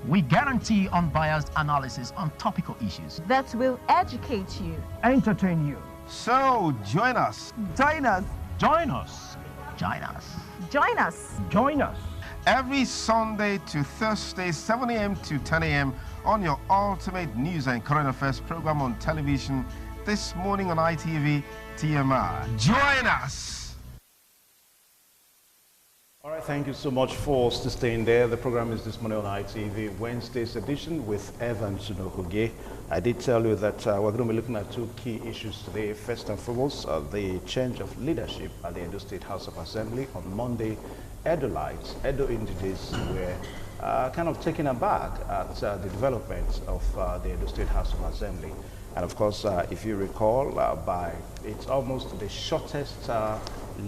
We guarantee unbiased analysis on topical issues that will educate you, entertain you. So join us. Join us. Join us. Join us. Join us. Join us. Every Sunday to Thursday, 7 a.m. to 10 a.m. on your ultimate news and current affairs program on television. This morning on ITV TMR. Join us. All right, thank you so much for staying there. The program is This Morning on ITV, Wednesday's edition with Evan Sunohuge. I did tell you that we're going to be looking at two key issues today. First and foremost, the change of leadership at the Edo State House of Assembly. On Monday, Edolites, Edo indigenes were kind of taken aback at the development of the Edo State House of Assembly. And of course, if you recall, it's almost the shortest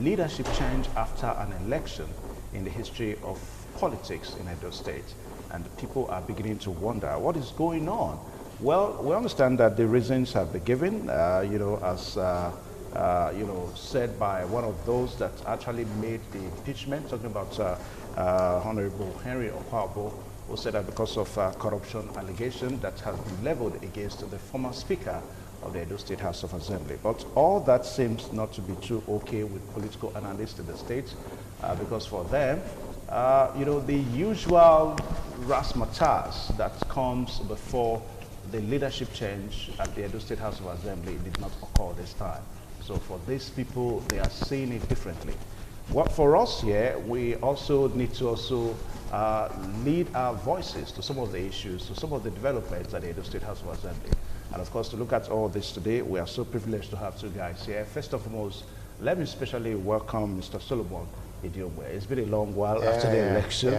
leadership change after an election in the history of politics in Edo State. And people are beginning to wonder, what is going on? Well, we understand that the reasons have been given, said by one of those that actually made the impeachment, talking about Honorable Henry Okwabo, who said that because of corruption allegation that has been leveled against the former Speaker of the Edo State House of Assembly. But all that seems not to be too okay with political analysts in the state, because for them, the usual razzmatazz that comes before the leadership change at the Edo State House of Assembly did not occur this time. So for these people, they are seeing it differently. What for us here, we also need to lead our voices to some of the issues, to some of the developments at the Edo State House of Assembly. And of course, to look at all this today, we are so privileged to have two guys here. First and foremost, let me especially welcome Mr. Solomon Idiogbe. It's been a long while after the election.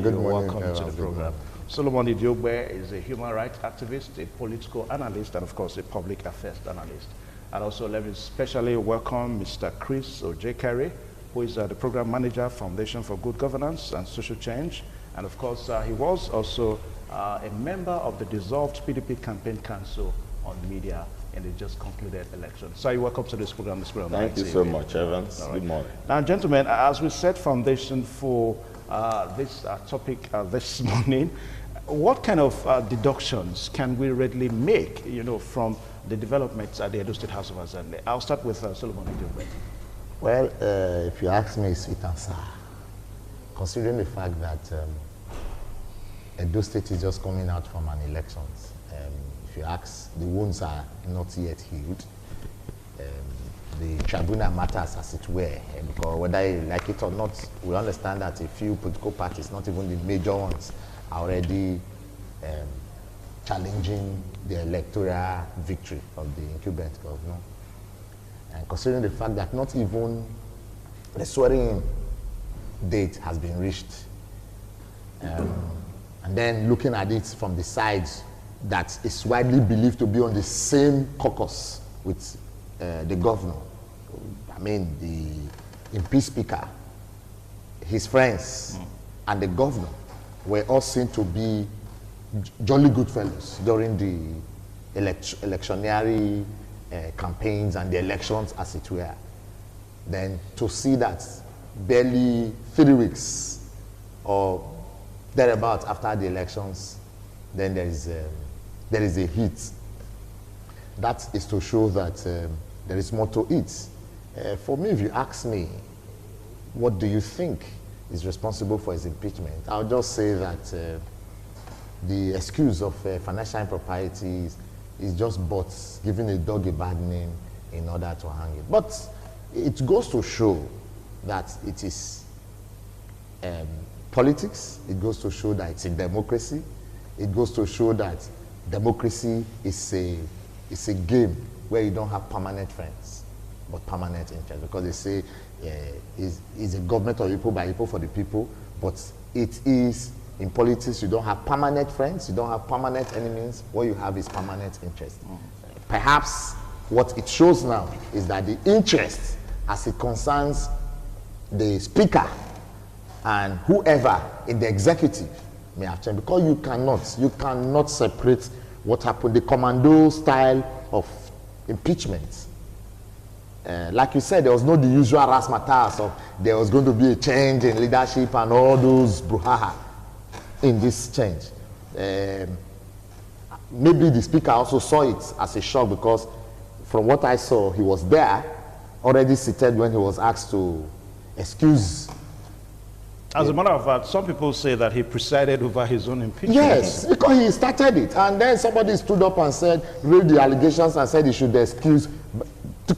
Good morning. Welcome to the program. Solomon Idiogbe is a human rights activist, a political analyst, and of course, a public affairs analyst. And also, let me especially welcome Mr. Chris Ojekari, who is the program manager, Foundation for Good Governance and Social Change. And of course, he was also a member of the dissolved PDP campaign council on media in the just concluded election. So you're welcome to this program. Thank you so much, Evans. Right. Good morning. Now, gentlemen, as we set foundation for this topic this morning, what kind of deductions can we readily make, from the developments at the Edo State House of Assembly? I'll start with Solomon Idiogbe. Well, if you ask me, sweet answer, considering the fact that Edo State is just coming out from an elections, if you ask, the wounds are not yet healed. The tribunal matters, as it were, because whether you like it or not, we understand that a few political parties, not even the major ones, are already challenging the electoral victory of the incumbent governor. And considering the fact that not even the swearing date has been reached, and then looking at it from the side that is widely believed to be on the same caucus with the governor, I mean the impeached speaker, his friends, and the governor were all seen to be jolly good fellows during the electionary campaigns and the elections, as it were. Then to see that barely 3 weeks or thereabouts after the elections, then there is a hit. That is to show that there is more to it. For me, if you ask me, what do you think is responsible for his impeachment? I'll just say that the excuse of financial improprieties is just but giving a dog a bad name in order to hang it. But it goes to show that it is politics. It goes to show that it's a democracy. It goes to show that democracy is a game where you don't have permanent friends, but permanent interests. Because they say it's a government of people by people for the people, but it is, in politics, you don't have permanent friends, you don't have permanent enemies. What you have is permanent interest. Perhaps what it shows now is that the interest, as it concerns the speaker and whoever in the executive, may have changed, because you cannot separate what happened, the commando style of impeachment. Like you said, there was not the usual razzmatazz of there was going to be a change in leadership and all those brouhaha in this change. maybe the speaker also saw it as a shock, because from what I saw, he was there, already seated when he was asked to excuse. As a matter of fact, some people say that he presided over his own impeachment. Yes, because he started it. And then somebody stood up and said, read the allegations and said he should excuse,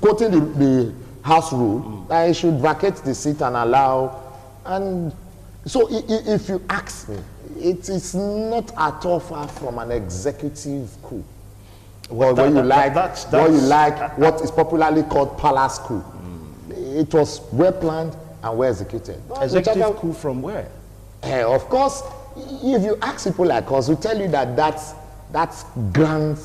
quoting the House rule, that he should vacate the seat and allow. And so if you ask me, it is not at all far from an executive coup. Well, what is popularly called palace coup. It was well planned and well executed. Executive coup from where? Of course, if you ask people like us, we tell you that that's grand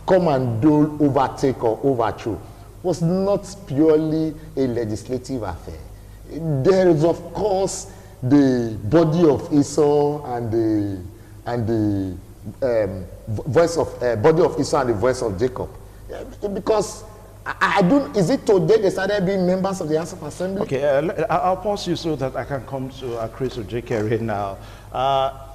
commando overtake or overthrow was not purely a legislative affair. There is, of course, the body of Esau and the voice of body of Esau and the voice of Jacob, because I don't. Is it today they started being members of the House of Assembly? Okay, I'll pause you so that I can come to Chris Ojekere now.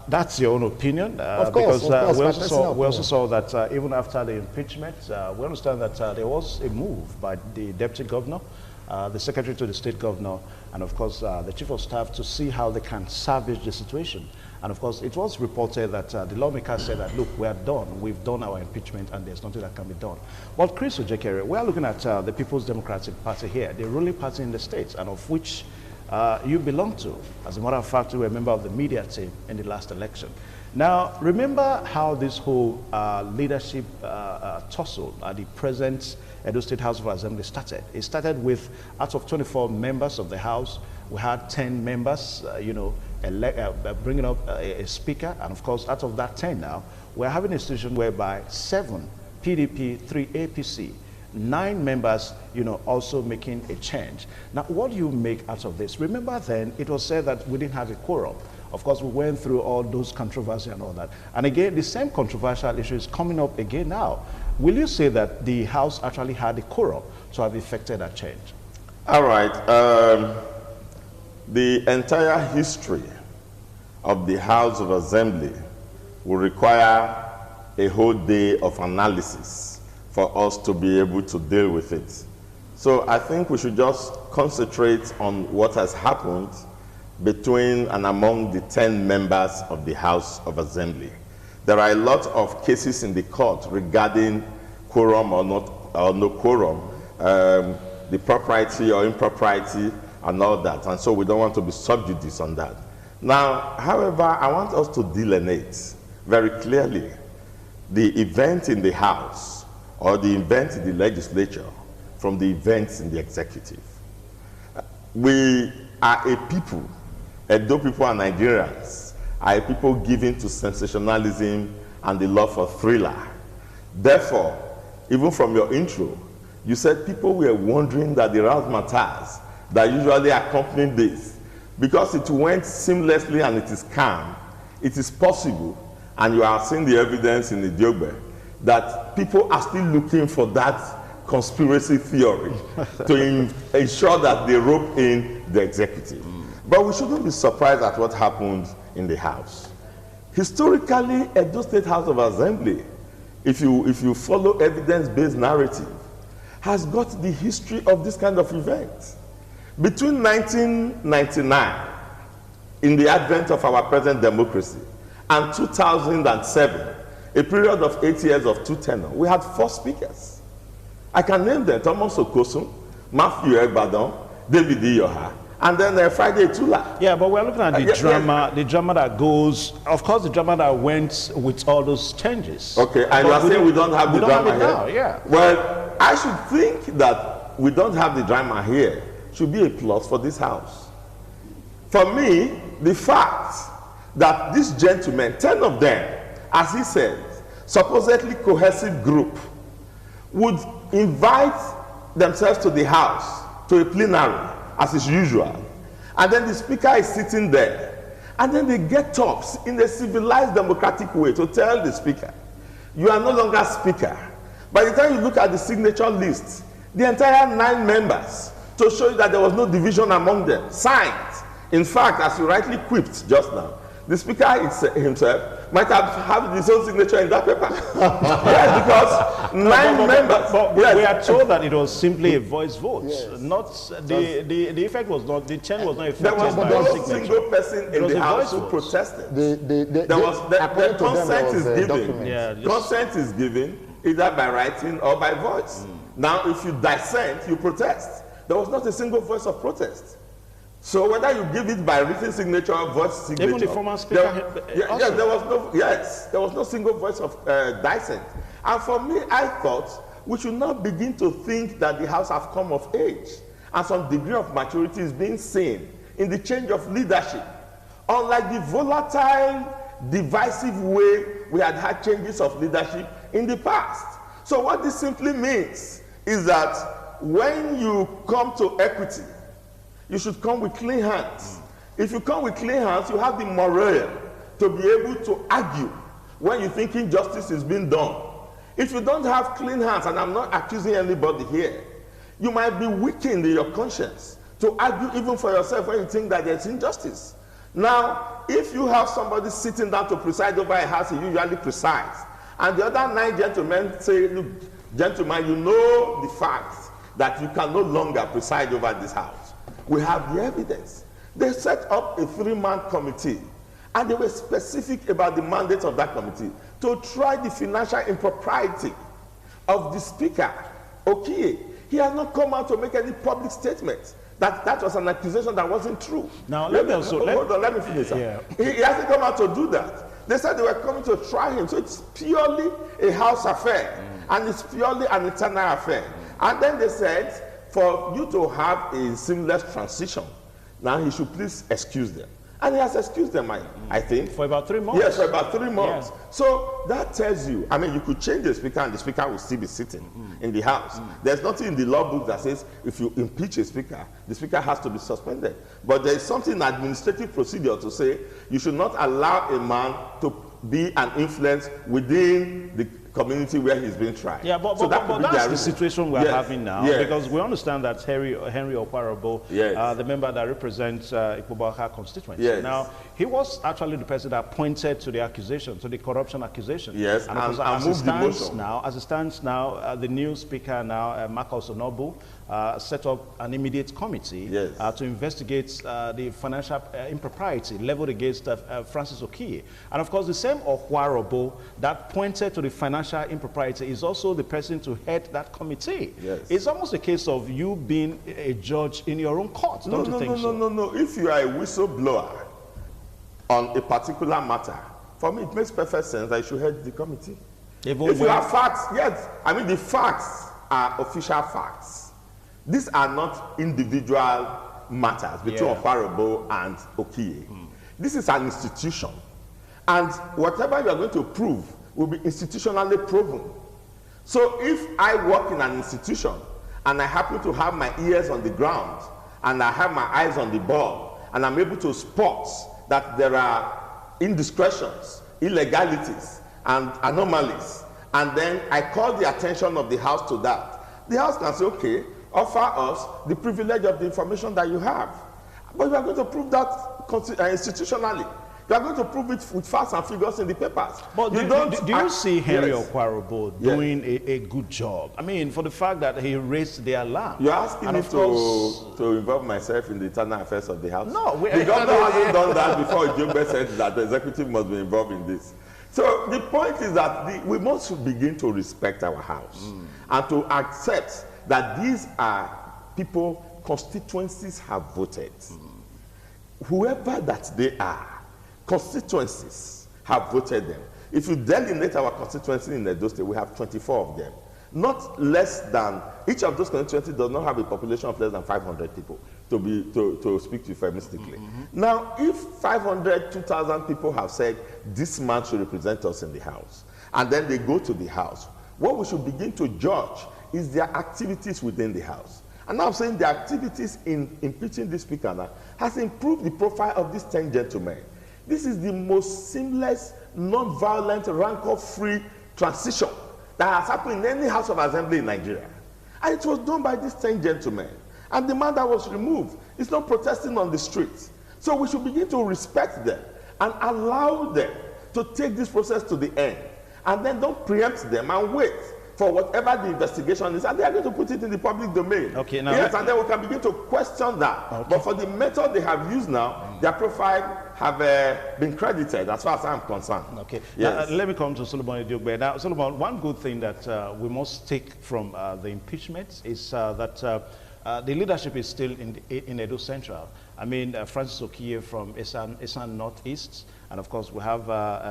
That's your own opinion, of course, because we also saw that even after the impeachment, we understand that there was a move by the deputy governor, the secretary to the state governor, and of course the chief of staff to see how they can salvage the situation. And of course, it was reported that the lawmakers said that, look, we are done. We've done our impeachment and there's nothing that can be done. But Chris Ojekere, we are looking at the People's Democratic Party here, the ruling party in the states, and of which you belong to. As a matter of fact, you were a member of the media team in the last election. Now, remember how this whole leadership tussle at the present Edo State House of Assembly started. It started with, out of 24 members of the House, we had 10 members, bringing up a speaker, and of course, out of that 10 now, we're having a situation whereby 7 PDP, 3 APC, 9 members, also making a change. Now, what do you make out of this? Remember then, it was said that we didn't have a quorum. Of course, we went through all those controversy and all that. And again, the same controversial issue is coming up again now. Will you say that the House actually had a quorum to have effected that change? All right. The entire history of the House of Assembly will require a whole day of analysis for us to be able to deal with it. So I think we should just concentrate on what has happened between and among the 10 members of the House of Assembly. There are a lot of cases in the court regarding quorum or no quorum, the propriety or impropriety and all that. And so we don't want to be sub judice on that. Now, however, I want us to delineate very clearly the event in the House or the event in the legislature from the events in the executive. We are a people, Edo people and Nigerians, are a people given to sensationalism and the love for thriller. Therefore, even from your intro, you said people were wondering that the razzmatazz that usually accompanied this, because it went seamlessly and it is calm, it is possible, and you are seeing the evidence in the Diogbe, that people are still looking for that conspiracy theory to ensure that they rope in the executive. But we shouldn't be surprised at what happened in the House. Historically, Edo State House of Assembly, if you follow evidence-based narrative, has got the history of this kind of event. Between 1999, in the advent of our present democracy, and 2007, a period of 8 years of two tenure, we had 4 speakers. I can name them: Thomas Okosun, Matthew Egbadan, David Iyoha, and then Friday Tula. Yeah, but we're looking at the drama, the drama that goes, of course, the drama that went with all those changes. Okay, and you are saying we don't have the drama here? Now, yeah. Well, I should think that we don't have the drama here should be a plus for this House. For me, the fact that these gentlemen, 10 of them, as he said, supposedly cohesive group, would invite themselves to the House, to a plenary, as is usual, and then the speaker is sitting there, and then they get up in a civilized democratic way to tell the speaker, you are no longer speaker. By the time you look at the signature list, the entire 9 members, to show you that there was no division among them, signed. In fact, as you rightly quipped just now, the speaker himself might have his own signature in that paper. Yes, because 9 members. But yes. we are told that it was simply a voice vote. Yes. Not the effect was not, the change was not affected. There was by no signature. single person in the House who protested. The consent is given. Yeah, consent is given either by writing or by voice. Now, if you dissent, you protest. There was not a single voice of protest. So whether you give it by written signature or voice signature, even the former speaker, there was no single voice of dissent. And for me, I thought we should not begin to think that the House have come of age, and some degree of maturity is being seen in the change of leadership. Unlike the volatile, divisive way we had changes of leadership in the past. So what this simply means is that when you come to equity, you should come with clean hands. If you come with clean hands, you have the morale to be able to argue when you think injustice is being done. If you don't have clean hands, and I'm not accusing anybody here, you might be weakened in your conscience to argue even for yourself when you think that there's injustice. Now, if you have somebody sitting down to preside over a house, he usually presides, and the other 9 gentlemen say, look, gentlemen, you know the fact that you can no longer preside over this house. We have the evidence. They set up a 3-man committee, and they were specific about the mandate of that committee to try the financial impropriety of the speaker. Okay, he has not come out to make any public statement that was an accusation that wasn't true. Now let me finish. Yeah. He hasn't come out to do that. They said they were coming to try him, so it's purely a house affair, and it's purely an internal affair. And then they said, for you to have a seamless transition, now he should please excuse them. And he has excused them, I think. For about 3 months? Yes, for about 3 months. Yeah. So that tells you, I mean, you could change the speaker and the speaker will still be sitting in the House. There's nothing in the law book that says if you impeach a speaker, the speaker has to be suspended. But there is something in administrative procedure to say you should not allow a man to be an influence within the community where he's being tried. Yeah, but that's the situation we're having now, because we understand that Henry Okwarobo, the member that represents Ikpoboaka constituency. Now, he was actually the person that pointed to the accusation, to the corruption accusation. Yes, and as it stands now, the new speaker now, Marcus Onobu, set up an immediate committee to investigate the financial impropriety leveled against Francis Okiye. And of course, the same Okwarobo that pointed to the financial impropriety is also the person to head that committee. Yes. It's almost a case of you being a judge in your own court, don't you think so? No. If you are a whistleblower on a particular matter, for me it makes perfect sense that you should head the committee. If you have facts, yes. I mean, the facts are official facts. These are not individual matters between Okwarobo and Okiye. This is an institution. And whatever you are going to prove will be institutionally proven. So if I work in an institution and I happen to have my ears on the ground and I have my eyes on the ball and I'm able to spot that there are indiscretions, illegalities, and anomalies, and then I call the attention of the House to that, the House can say, okay, offer us the privilege of the information that you have. But we are going to prove that institutionally. You are going to prove it with facts and figures in the papers. But do you see Henry Okwarobo doing a good job? I mean, for the fact that he raised the alarm. You're asking me to involve myself in the internal affairs of the House? No. The governor hasn't done that before Ijombe said that the executive must be involved in this. So the point is that we must begin to respect our House and to accept that these are people constituencies have voted. Whoever that they are, constituencies have voted them. If you delineate our constituency in Edo State, we have 24 of them. Not less than, each of those constituencies does not have a population of less than 500 people to speak euphemistically. Now, if 500, 2,000 people have said, this man should represent us in the House, and then they go to the House, what we should begin to judge is their activities within the House. And now I'm saying the activities in impeaching this speaker now has improved the profile of these 10 gentlemen. This is the most seamless, non-violent, rancor-free transition that has happened in any House of Assembly in Nigeria. And it was done by these 10 gentlemen. And the man that was removed is not protesting on the streets. So we should begin to respect them and allow them to take this process to the end. And then don't preempt them and wait for whatever the investigation is, and they are going to put it in the public domain. Okay, now yes, and then we can begin to question that. Okay. But for the method they have used now, their profile have been credited, as far as I'm concerned. Okay. Yes. Let me come to Solomon Ediogbe. Now, Solomon, one good thing that we must take from the impeachment is that the leadership is still in Edo Central. I mean, Francis Okiye from Esan Northeast, and of course we have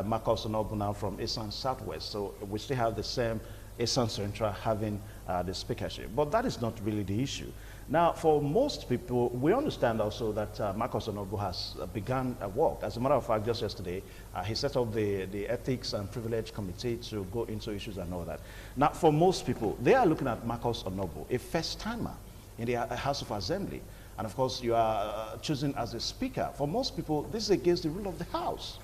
Marcus Onobu now from Esan Southwest. So we still have the same Esan Central having the speakership. But that is not really the issue. Now, for most people, we understand also that Marcus Onobu has begun a work. As a matter of fact, just yesterday, he set up the Ethics and Privilege Committee to go into issues and all that. Now, for most people, they are looking at Marcus Onobu, a first-timer in the House of Assembly. And of course, you are choosing as a speaker. For most people, this is against the rule of the House.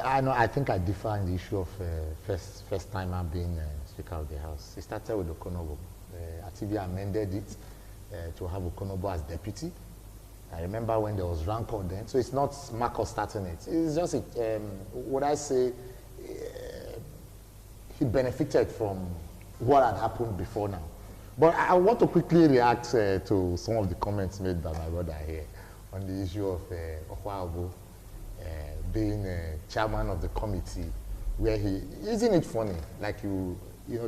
I know. I think I differ in the issue of first timer being Speaker of the House. It started with Okonobo. Atibia amended it to have Okonobo as deputy. I remember when there was rancor then. So it's not Marcus starting it. It's just, what I say, he benefited from what had happened before now. But I want to quickly react to some of the comments made by my brother here on the issue of Okwaobo being chairman of the committee, where isn't it funny, like you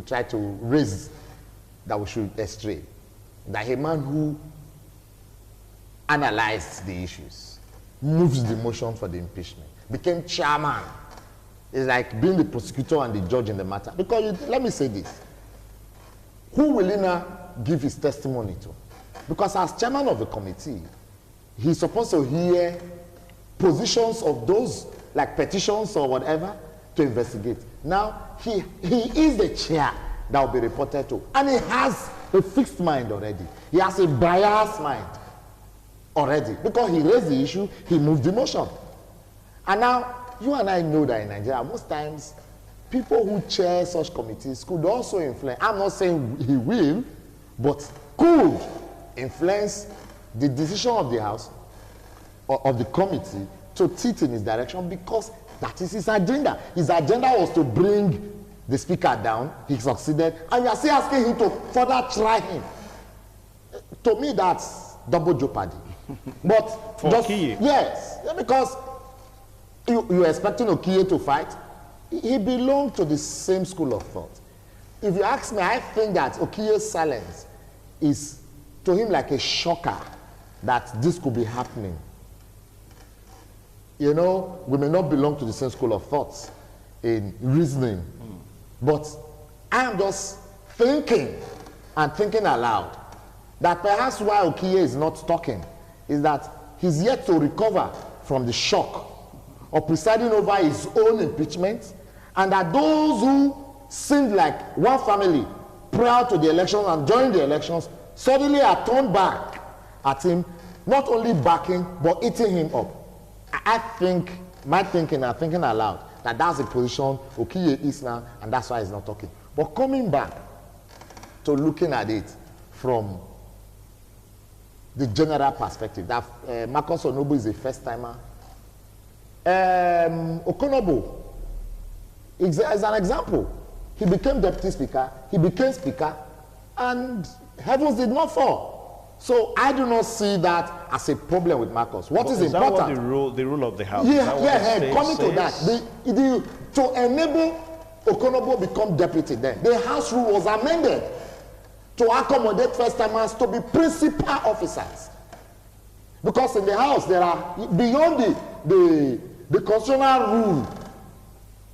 try to raise that we should estray, that a man who analyzed the issues, moves the motion for the impeachment, became chairman, is like being the prosecutor and the judge in the matter. Because let me say this, who will he now give his testimony to? Because as chairman of the committee, he's supposed to hear positions of those, like petitions or whatever, to investigate. Now, he is the chair that will be reported to. And he has a fixed mind already. He has a biased mind already. Because he raised the issue, he moved the motion. And now, you and I know that in Nigeria, most times, people who chair such committees could also influence, I'm not saying he will, but could influence the decision of the House or of the committee to tilt in his direction, because that is his agenda. His agenda was to bring the speaker down. He succeeded, and you are still asking him to further try him. To me, that's double jeopardy. But for Okiye. Yes, because you're expecting Okiye to fight. He belonged to the same school of thought. If you ask me, I think that Okiye's silence is to him like a shocker that this could be happening. You know, we may not belong to the same school of thoughts in reasoning, but I am just thinking and thinking aloud that perhaps why Okiye is not talking is that he's yet to recover from the shock of presiding over his own impeachment, and that those who seemed like one family prior to the elections and during the elections suddenly are turned back at him, not only backing but eating him up. I think, my thinking and thinking aloud, that that's the position Okiye is now, and that's why he's not talking. But coming back to looking at it from the general perspective, that Marcus Onobu is a first-timer. Okonobo is an example. He became deputy speaker, he became speaker, and heavens did not fall. So I do not see that as a problem with Marcus. What is important? That what the rule of the House? Coming to that, to enable Okonobo become deputy then, the House rule was amended to accommodate first-timers to be principal officers. Because in the House, there are, beyond the constitutional rule,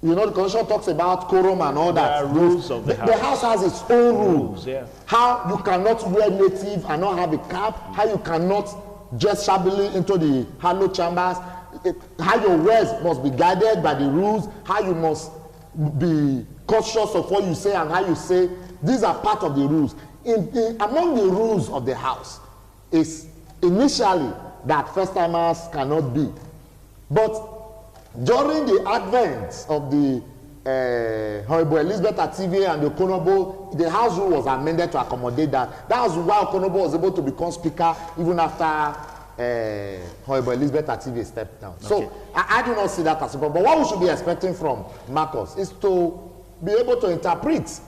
you know, the Constitution talks about quorum and all that. There are rules of the House. The House has its own rules. Yeah. How you cannot wear native and not have a cap. How you cannot dress shabbily into the hallowed chambers. How your words must be guided by the rules. How you must be cautious of what you say and how you say. These are part of the rules. Among the rules of the House is initially that first-timers cannot be. But during the advent of the Honorable Elizabeth Ative and the Okonobo, the House rule was amended to accommodate that. That was why Okonobo was able to become speaker even after Honorable Elizabeth Ativi stepped down. So I do not see that as a problem. But what we should be expecting from Marcus is to be able to interpret.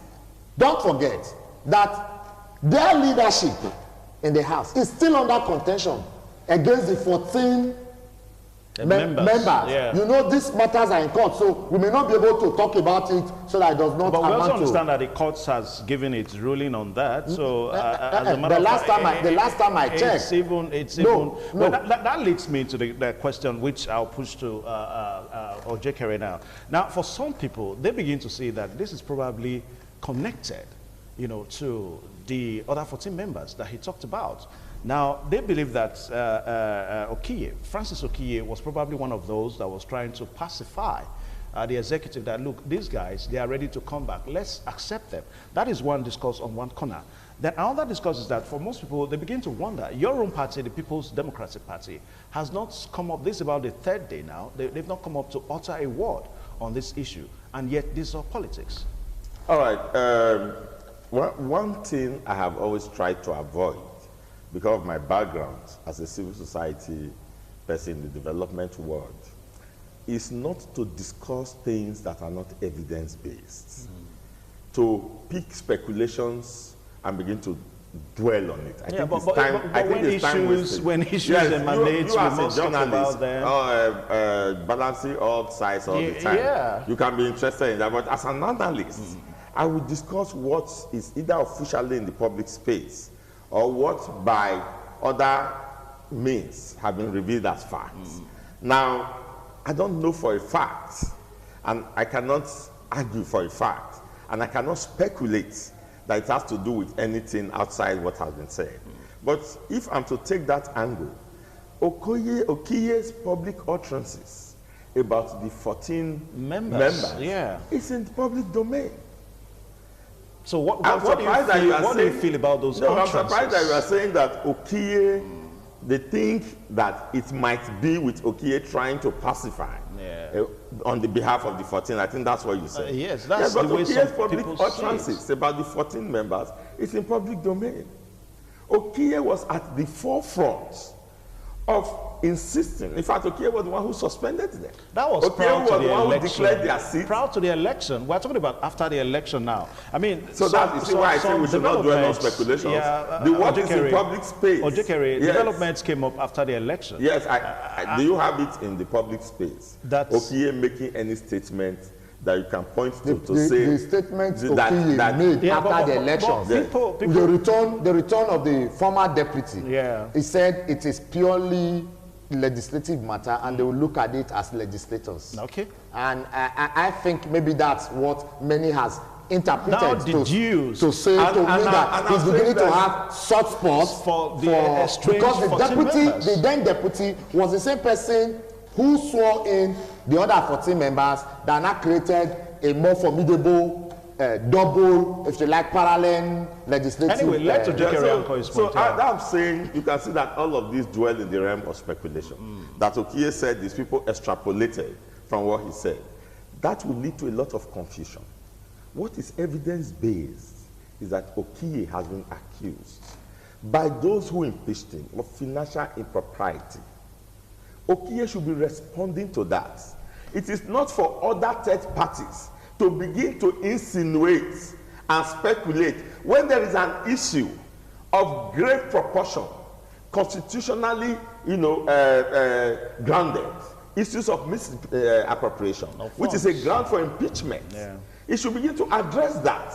Don't forget that their leadership in the House is still under contention against the 14 members. Yeah. You know, these matters are in court, so we may not be able to talk about it so that it does not. But we also understand that the courts has given its ruling on that. So as a matter the last time I checked, well, that leads me to the question which I'll push to Ojekere now. Now, for some people, they begin to see that this is probably connected, you know, to the other 14 members that he talked about. Now, they believe that Francis Okiye was probably one of those that was trying to pacify the executive that, look, these guys, they are ready to come back. Let's accept them. That is one discourse on one corner. Then another discourse is that for most people, they begin to wonder, your own party, the People's Democratic Party, has not come up, this is about the third day now, they've not come up to utter a word on this issue. And yet, these are politics. All right. One thing I have always tried to avoid, because of my background as a civil society person in the development world, is not to discuss things that are not evidence-based. To pick speculations and begin to dwell on it. I think it's time. When issues emanate, you as a journalist, balancing all sides all the time. Yeah. You can be interested in that, but as an analyst, I will discuss what is either officially in the public space or what by other means have been revealed as facts. Now, I don't know for a fact, and I cannot argue for a fact, and I cannot speculate that it has to do with anything outside what has been said. But if I'm to take that angle, Okiye's public utterances about the 14 members is in the public domain. So what do you feel about those utterances? I'm surprised that you are saying that Okiye, they think that it might be with Okiye trying to pacify on the behalf of the 14. I think that's what you said. Yes, that's the way Okiye's some public people utterances about the 14 members is in public domain. Okiye was at the forefront of insisting. In fact, Okiye was the one who suspended them. That was Okiye was the one who declared their seat. Proud to the election. We're talking about after the election now. I mean, so that is why I say we should not dwell on speculations. The what is in public space. Developments came up after the election. Yes, do you have it in the public space? Okiye making any statement that you can point to say the statement Okiye made after the elections, the return of the former deputy. He said it is purely legislative matter, and they will look at it as legislators. Okay. And I think maybe that's what many has interpreted to say to me that he's beginning to have soft spots for because the deputy, the then deputy, was the same person who swore in the other 14 members that now created a more formidable double, if you like, parallel legislative. Anyway, let's I'm saying you can see that all of these dwell in the realm of speculation. That Okiye said these people extrapolated from what he said. That will lead to a lot of confusion. What is evidence-based is that Okiye has been accused by those who impeached him of financial impropriety. Okiye should be responding to that. It is not for other third parties to begin to insinuate and speculate when there is an issue of great proportion, constitutionally, grounded, issues of misappropriation, which is a ground for impeachment. It should begin to address that.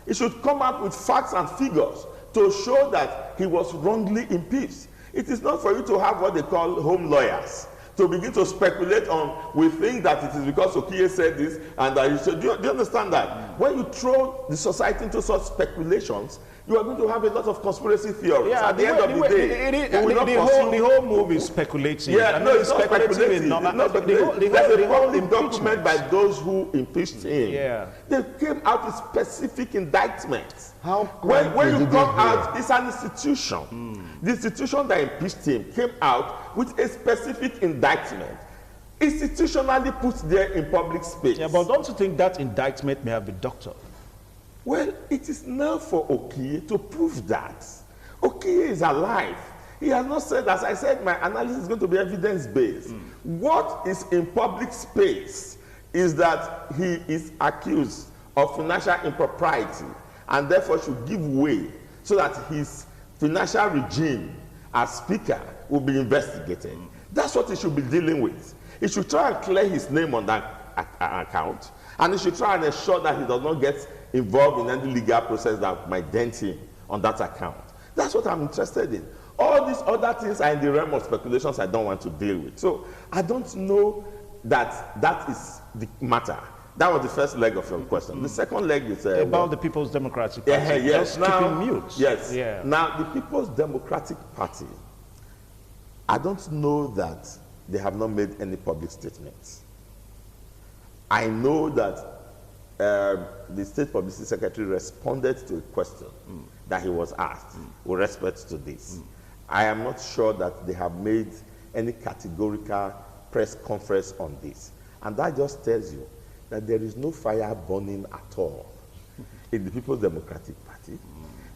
It should come up with facts and figures to show that he was wrongly impeached. It is not for you to have what they call home lawyers to begin to speculate on. We think that it is because Okiye said this and that you should. Do you understand that? When you throw the society into such speculations, you are going to have a lot of conspiracy theories. At the end of the day, the whole move is speculative. It's not speculative. There's a public document by those who impeached him. They came out with specific indictments. When you come out, it's an institution. The institution that impeached him came out with a specific indictment, institutionally put there in public space. But don't you think that indictment may have been doctored? Well, it is now for Okiye to prove that. Okiye is alive. He has not said, as I said, my analysis is going to be evidence-based. What is in public space is that he is accused of financial impropriety and therefore should give way so that his financial regime as speaker will be investigated. That's what he should be dealing with. He should try and clear his name on that account, and he should try and ensure that he does not get involved in any legal process that might dent him on that account. That's what I'm interested in. All these other things are in the realm of speculations I don't want to deal with. So I don't know that that is the matter. That was the first leg of your question. The second leg is about the People's Democratic Party. Yes. Just keeping mute. Yes. Yeah. Now, the People's Democratic Party, I don't know that they have not made any public statements. I know that the State Publicity Secretary responded to a question that he was asked with respect to this. I am not sure that they have made any categorical press conference on this. And that just tells you that there is no fire burning at all in the People's Democratic Party.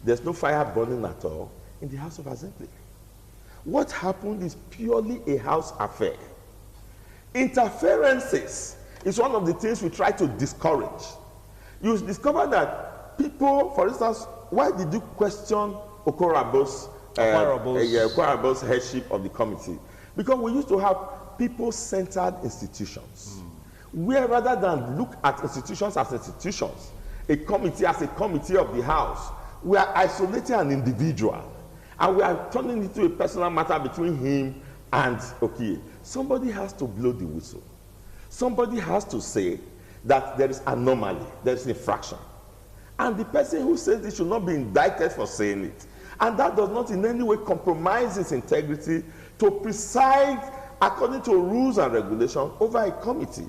There's no fire burning at all in the House of Assembly. What happened is purely a House affair. Interferences is one of the things we try to discourage. You discover that people, for instance, why did you question Okoroabo's headship of the committee? Because we used to have people-centered institutions, where rather than look at institutions as institutions, a committee as a committee of the House, we are isolating an individual, and we are turning it into a personal matter between him and Okie. Somebody has to blow the whistle. Somebody has to say that there is anomaly, there is infraction. And the person who says it should not be indicted for saying it. And that does not in any way compromise his integrity to preside according to rules and regulations over a committee.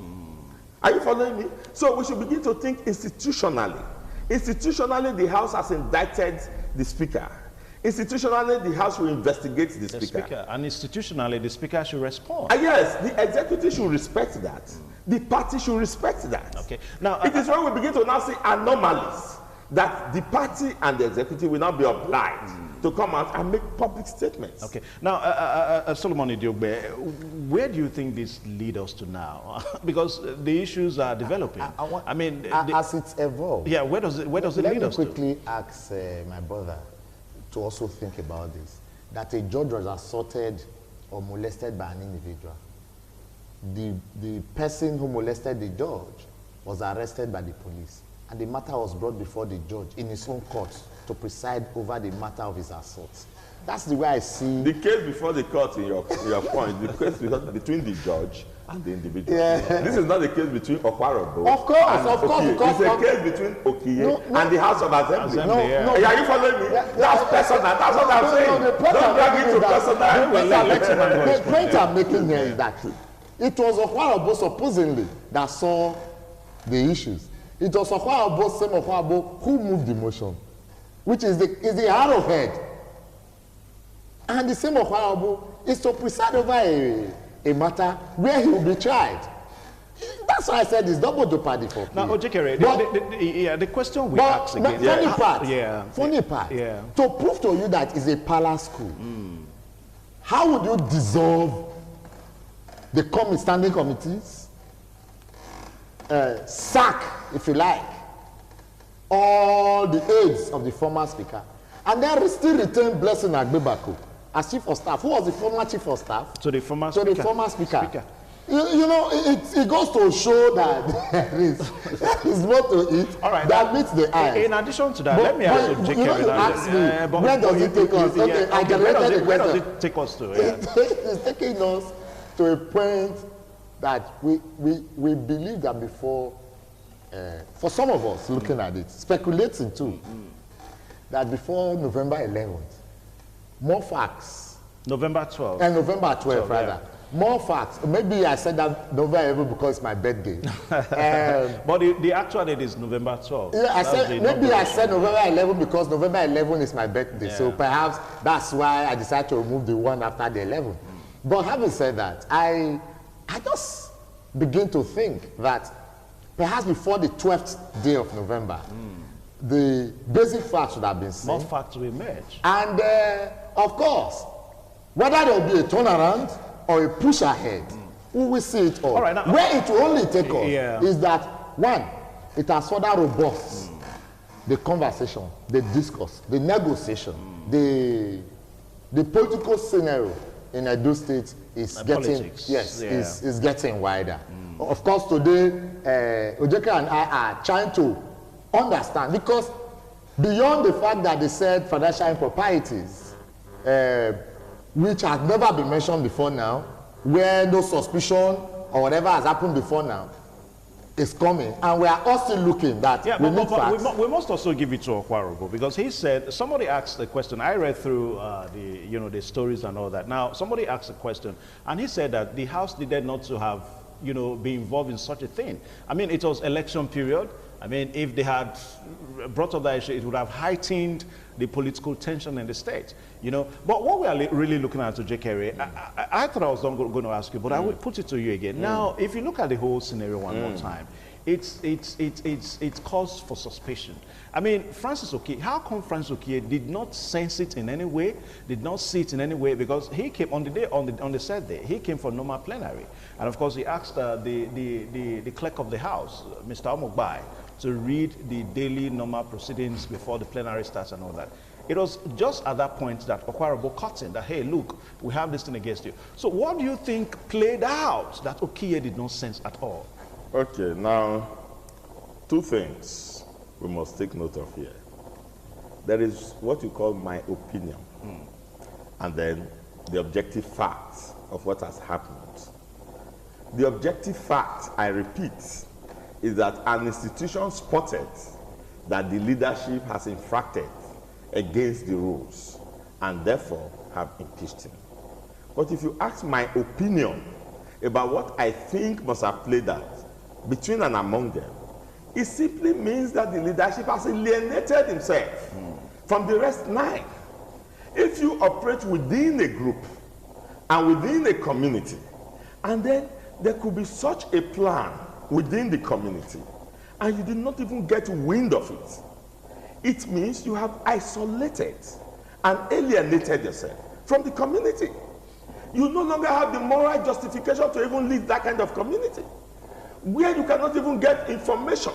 Are you following me? So we should begin to think institutionally. Institutionally, the House has indicted the Speaker. Institutionally, the House will investigate the Speaker. And institutionally, the Speaker should respond. Yes, the executive should respect that. The party should respect that. Okay. Now, it is when we begin to now see anomalies that the party and the executive will now be obliged to come out and make public statements. Okay. Now, Solomon Idiogbe, where do you think this leads us to now? Because the issues are developing. I mean, as it's evolved. Yeah. Where does it lead us to? Let me quickly ask my brother to also think about this. That a judge was assaulted or molested by an individual. The person who molested the judge was arrested by the police, and the matter was brought before the judge in his own court to preside over the matter of his assault. That's the way I see the case before the court. In your point, the case between the judge and the individual. Yeah. This is not the case between Okoroabo. Of course, it's a case between Okiye and the House of Assembly. Are you following me? That's personal. That's what I'm saying. Don't drag it to personal. The point I'm making here is that it was Okoroabo supposedly that saw the issues. It was Okoroabo, same Okoroabo, who moved the motion, which is the arrowhead. And the same Okoroabo is to preside over a matter where he will be tried. That's why I said it's double jeopardy for now, Ojekere, the question we ask again. Funny part. To prove to you that it's a palace school, how would you dissolve the standing committees, sack, if you like, all the aides of the former speaker, and then still retain Blessing Agbebako as chief of staff? Who was the former chief of staff? To the former speaker. To the former speaker. You know, it goes to show that there is more to it that meets the eye. In addition to that, let me ask you, where does it take us? Where does it take us to? It's taking us to a point that we believe that before, for some of us looking at it, speculating too, that before November 11th, more facts. November 12th. And November 12th, rather. Yeah. More facts. Maybe I said that November 11th because it's my birthday. But the actual date is November 12th. Yeah, I said November 11th because November 11th is my birthday. Yeah. So perhaps that's why I decided to remove the one after the 11th. But having said that, I just begin to think that perhaps before the 12th day of November, the basic facts should have been seen. More facts will emerge. And of course, Whether there will be a turnaround or a push ahead, we will see it all. Right, now, where it will only take us is that, one, it has further robust the conversation, the discourse, the negotiation, the political scenario in Edo State is getting, is getting wider. Of course, today, Ojeka and I are trying to understand, because beyond the fact that they said financial improprieties, which has never been mentioned before now, where no suspicion or whatever has happened before now is coming, and we are all still looking that we need facts. We must also give it to Okwarobo, because he said, somebody asked the question, I read through the stories and all that. Now, somebody asked a question, and he said that the House needed not to have, be involved in such a thing. I mean, it was election period. I mean, if they had brought up that issue, it would have heightened the political tension in the state, But what we are really looking at, to Jekere, I thought I was not going to ask you, but I will put it to you again. Now, if you look at the whole scenario one more time, it's cause for suspicion. I mean, Francis Okie, how come Francis Okie did not sense it in any way, did not see it in any way? Because he came on the said day, he came for normal plenary, and of course he asked the clerk of the house, Mr. Omogbai, to read the daily normal proceedings before the plenary starts and all that. It was just at that point that Okwarobo cut in that, hey, look, we have this thing against you. So what do you think played out that Okie did not sense at all? Okay, now, two things we must take note of here. There is what you call my opinion, and then the objective fact of what has happened. The objective fact, I repeat, is that an institution spotted that the leadership has infracted against the rules and therefore have impeached him. But if you ask my opinion about what I think must have played out between and among them, it simply means that the leadership has alienated himself from the rest nine. If you operate within a group and within a community, and then there could be such a plan within the community, and you did not even get wind of it, it means you have isolated and alienated yourself from the community. You no longer have the moral justification to even lead that kind of community, where you cannot even get information.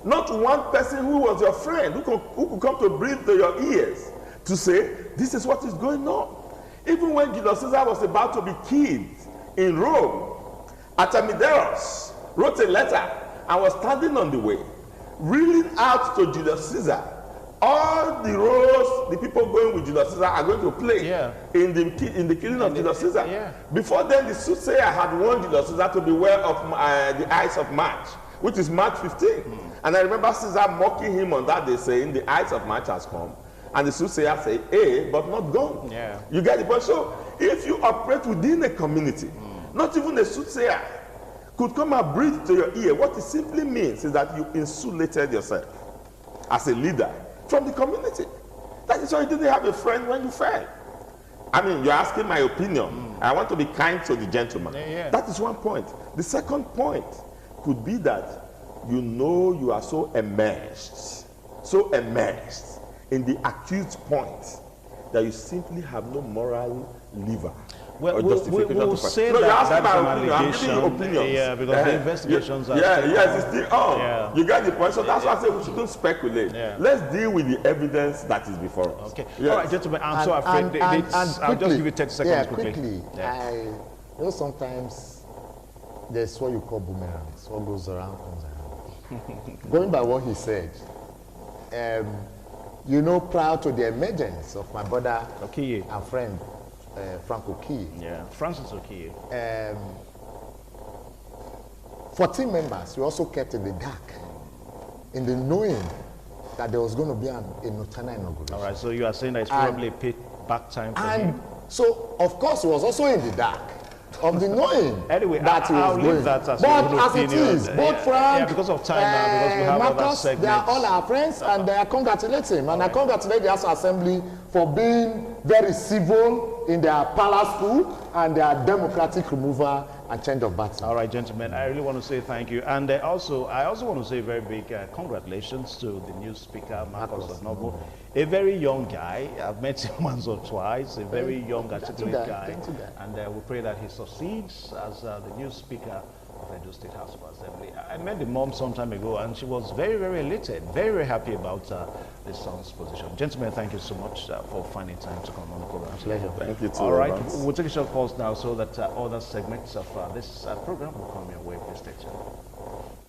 Not one person who was your friend, who could come to breathe to your ears to say, this is what is going on. Even when Julius Caesar was about to be killed in Rome, Artemideus wrote a letter and was standing on the way, reeling out to Julius Caesar all the roles the people going with Julius Caesar are going to play in the killing of Julius Caesar. Before then, the soothsayer had warned Julius Caesar to beware of the Ides of March, which is March 15. And I remember Caesar mocking him on that day, saying the Ides of March has come. And the soothsayer said, but not gone. You get the point? So if you operate within a community, not even a soothsayer could come and breathe to your ear. What it simply means is that you insulated yourself as a leader from the community. That is why you didn't have a friend when you fell. I mean, you're asking my opinion. I want to be kind to the gentleman. That is one point. The second point could be that you are so immersed in the accused point that you simply have no moral lever. Well, we'll say that's an allegation. Because the investigations are it's still on. You get the point. So that's why I say we shouldn't speculate. Let's deal with the evidence that is before us. Okay. All right, gentlemen, I'm so afraid. I'll just give you 30 seconds quickly. I know sometimes there's what you call boomerangs. What goes around comes around. Going by what he said, prior to the emergence of my brother and friend, Frank Okie. Francis Okie. 14 members were also kept in the dark, in the knowing that there was going to be a notarial inauguration. All right, so you are saying that it's probably a payback time for him. So, of course, he was also in the dark of the knowing anyway, that he was going. That as but as it is, both Frank, because of time now, because we have Marcus, other segments. they are all our friends, and I congratulate him. And I congratulate the House Assembly for being very civil in their palace coup and their democratic removal a change of battle. All right, gentlemen, I really want to say thank you. And I also want to say a very big congratulations to the new speaker, Marcus Onobo, a very young guy. I've met him once or twice, a very young, articulate guy. And we pray that he succeeds as the new speaker of Edo State House of Assembly. I met the mom some time ago, and she was very, very elated, very, very happy about the son's position. Gentlemen, thank you so much for finding time to come on the program. Pleasure. Thank you too. All right, we'll take a short pause now so that other segments of this program will come your way. Please stay tuned.